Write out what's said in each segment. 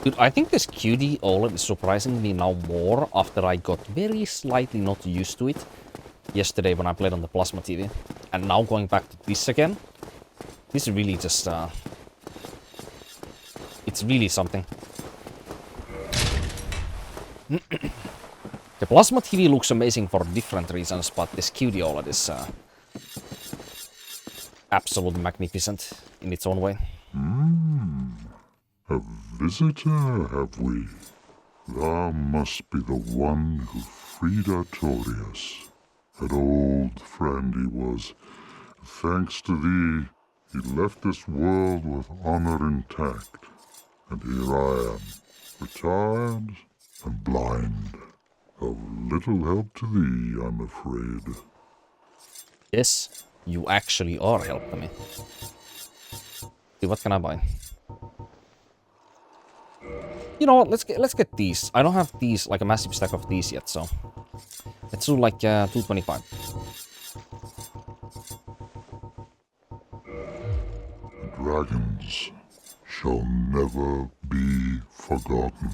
Dude, I think this QD OLED is surprising me now more after I got very slightly not used to it yesterday when I played on the plasma TV. And now going back to this again, this is really just, it's really something. The plasma TV looks amazing for different reasons, but this QD OLED is absolutely magnificent in its own way. A visitor, have we? Thou must be the one who freed Artorias. An old friend he was. Thanks to thee, he left this world with honor intact. And here I am, retired and blind. Of little help to thee, I'm afraid. Yes, you actually are helping me. See, what can I buy? You know what? Let's get these. I don't have these, like a massive stack of these yet, so let's do like 225. Dragons shall never be forgotten.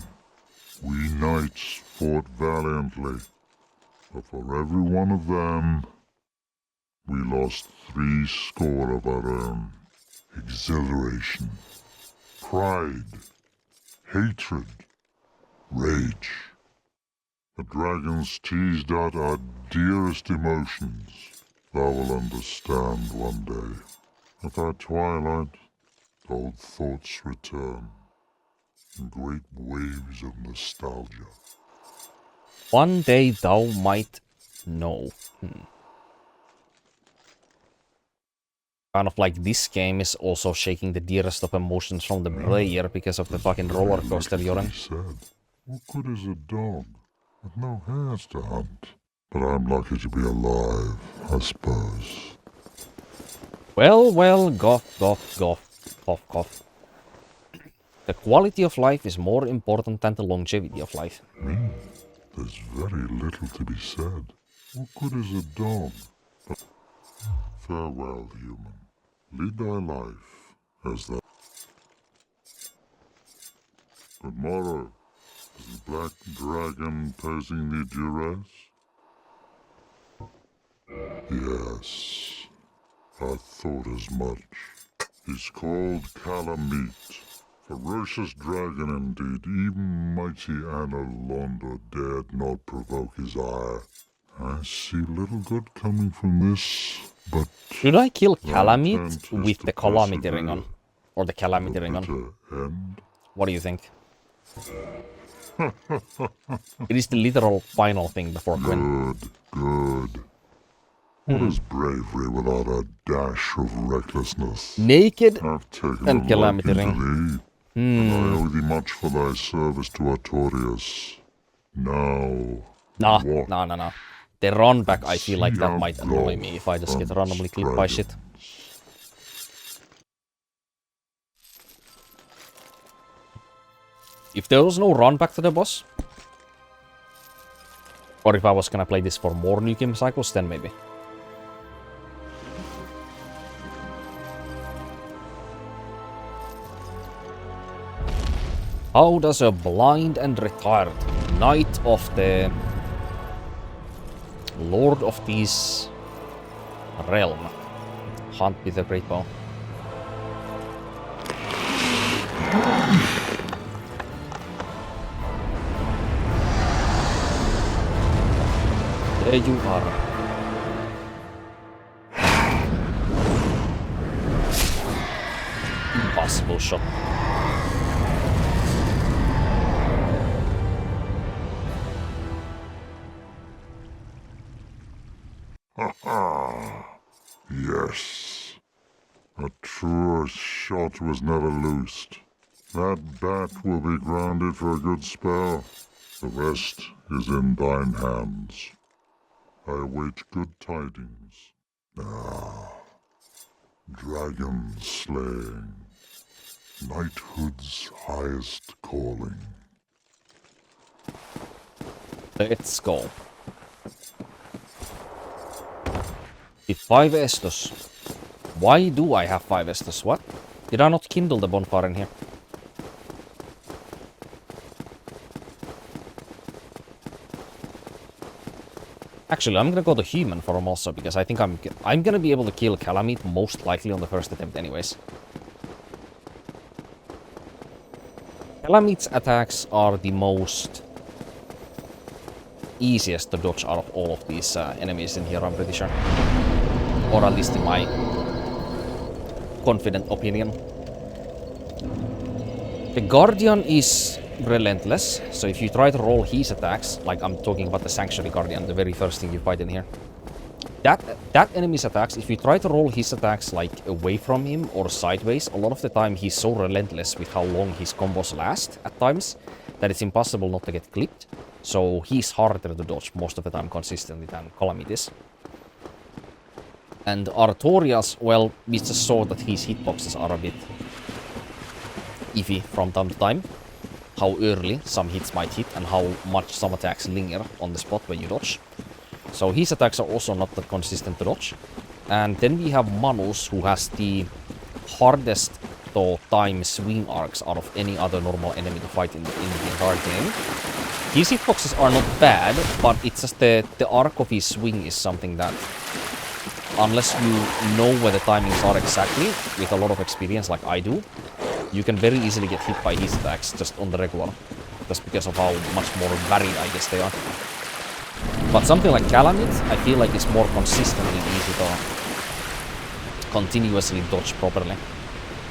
We knights fought valiantly, but for every one of them, we lost 70 of our own. Exhilaration, pride, hatred, rage. The dragons teased out our dearest emotions. Thou will understand one day. At our twilight, old thoughts return in great waves of nostalgia. One day thou might know. Kind of like this game is also shaking the dearest of emotions from the player because of the fucking roller coaster you're in. He said, what good is a dog with no hairs to hunt? But I'm lucky to be alive, I suppose. Well, cough. The quality of life is more important than the longevity of life. There's very little to be said. What good is a dog? But farewell, human. Lead thy life as thou... Good morrow. Is the black dragon posing thee duress? Yes, I thought as much. He's called Kalameet. Ferocious dragon indeed. Even mighty Anna Londo dared not provoke his ire. I see little good coming from this, but... Should I kill Kalameet with the Calamity ring on? Or the Calamity ring on? End? What do you think? It is the literal final thing before Gwen. Good. What is bravery without a dash of recklessness? Naked I've taken and a Calamity liking to ring. thee, and I owe thee much for thy service to Artorias. Now, what? No. The run back, I feel like See that how might annoy me if I just get randomly clipped by shit. If there was no run back to the boss, or if I was gonna play this for more new game cycles, then maybe. How does a blind and retired knight of the Lord of this realm hunt with a great bow? There you are. Impossible shot. Yes. A truer shot was never loosed. That bat will be grounded for a good spell. The rest is in thine hands. I await good tidings. Dragon slaying. Knighthood's highest calling. Let's go. With 5 Estos. Why do I have 5 Estos? What? Did I not kindle the bonfire in here? Actually, I'm gonna go to human form also, because I think I'm gonna be able to kill Kalameet most likely on the first attempt anyways. Kalameet's attacks are the most easiest to dodge out of all of these enemies in here, I'm pretty sure. Or at least in my confident opinion. The Guardian is relentless, so if you try to roll his attacks, like I'm talking about the Sanctuary Guardian, the very first thing you fight in here, that enemy's attacks, if you try to roll his attacks like away from him or sideways, a lot of the time he's so relentless with how long his combos last at times that it's impossible not to get clipped. So he's harder to dodge most of the time consistently than Kalameet is. And Artorias, well, we just saw that his hitboxes are a bit iffy from time to time. How early some hits might hit and how much some attacks linger on the spot when you dodge. So his attacks are also not that consistent to dodge. And then we have Manus, who has the hardest time swing arcs out of any other normal enemy to fight in the entire game. His hitboxes are not bad, but it's just the arc of his swing is something that, unless you know where the timings are exactly, with a lot of experience like I do, you can very easily get hit by his attacks just on the regular, just because of how much more varied I guess they are. But something like Kalameet, I feel like it's more consistently easy to continuously dodge properly,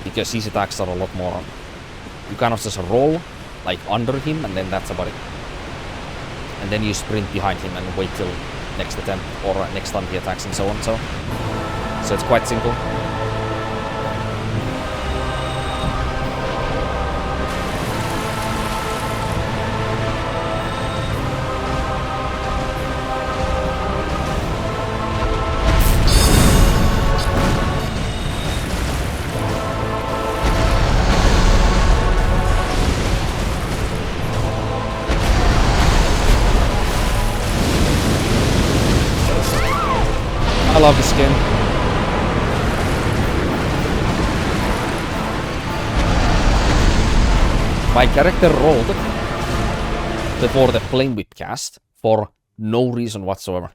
because his attacks are a lot more, you kind of just roll like under him and then that's about it. And then you sprint behind him and wait till next attempt or next time he attacks and so on. So it's quite simple. I love this game. My character rolled before the Flame Whip cast for no reason whatsoever.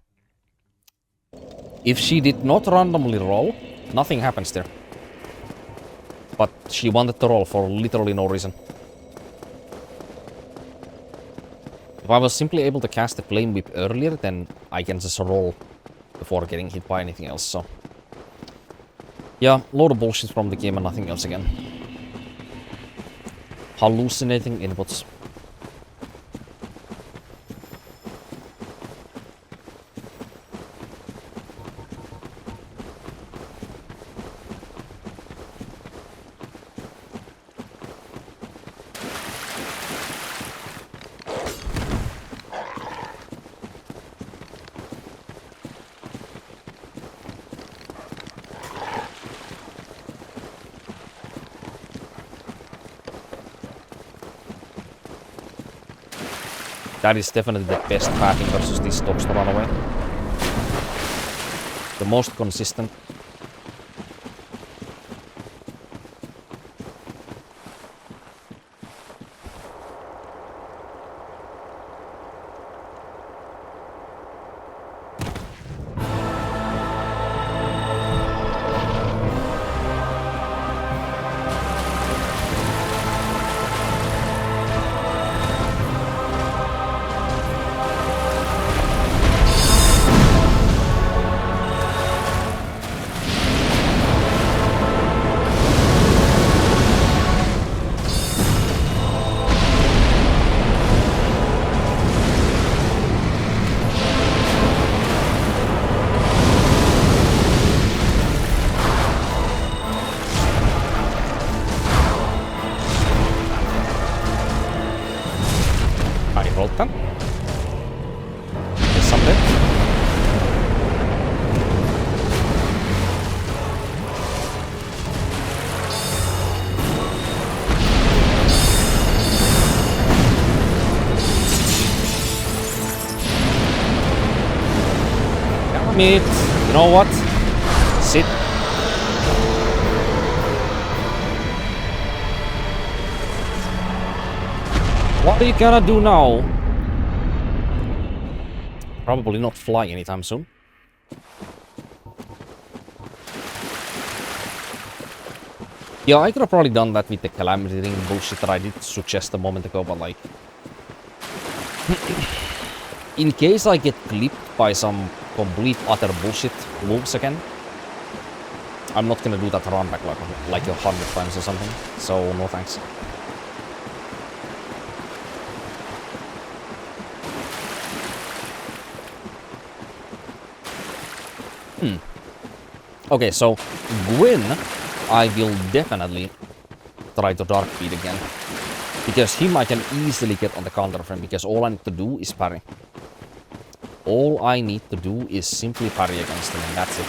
If she did not randomly roll, nothing happens there. But she wanted to roll for literally no reason. If I was simply able to cast the Flame Whip earlier, then I can just roll before getting hit by anything else, so... Yeah, load of bullshit from the game and nothing else again. Hallucinating inputs. That is definitely the best pathing versus these dogs to run away. The most consistent. Meet. You know what? Sit. What are you gonna do now? Probably not fly anytime soon. Yeah, I could have probably done that with the Calamity Ring bullshit that I did suggest a moment ago, but like... in case I get clipped by some complete utter bullshit moves again, I'm not gonna do that run back like 100 times or something, so no thanks. Okay, so Gwen, I will definitely try to Dark Beat again. Because him I can easily get on the counter frame, because all I need to do is parry. All I need to do is simply parry against him, and that's it.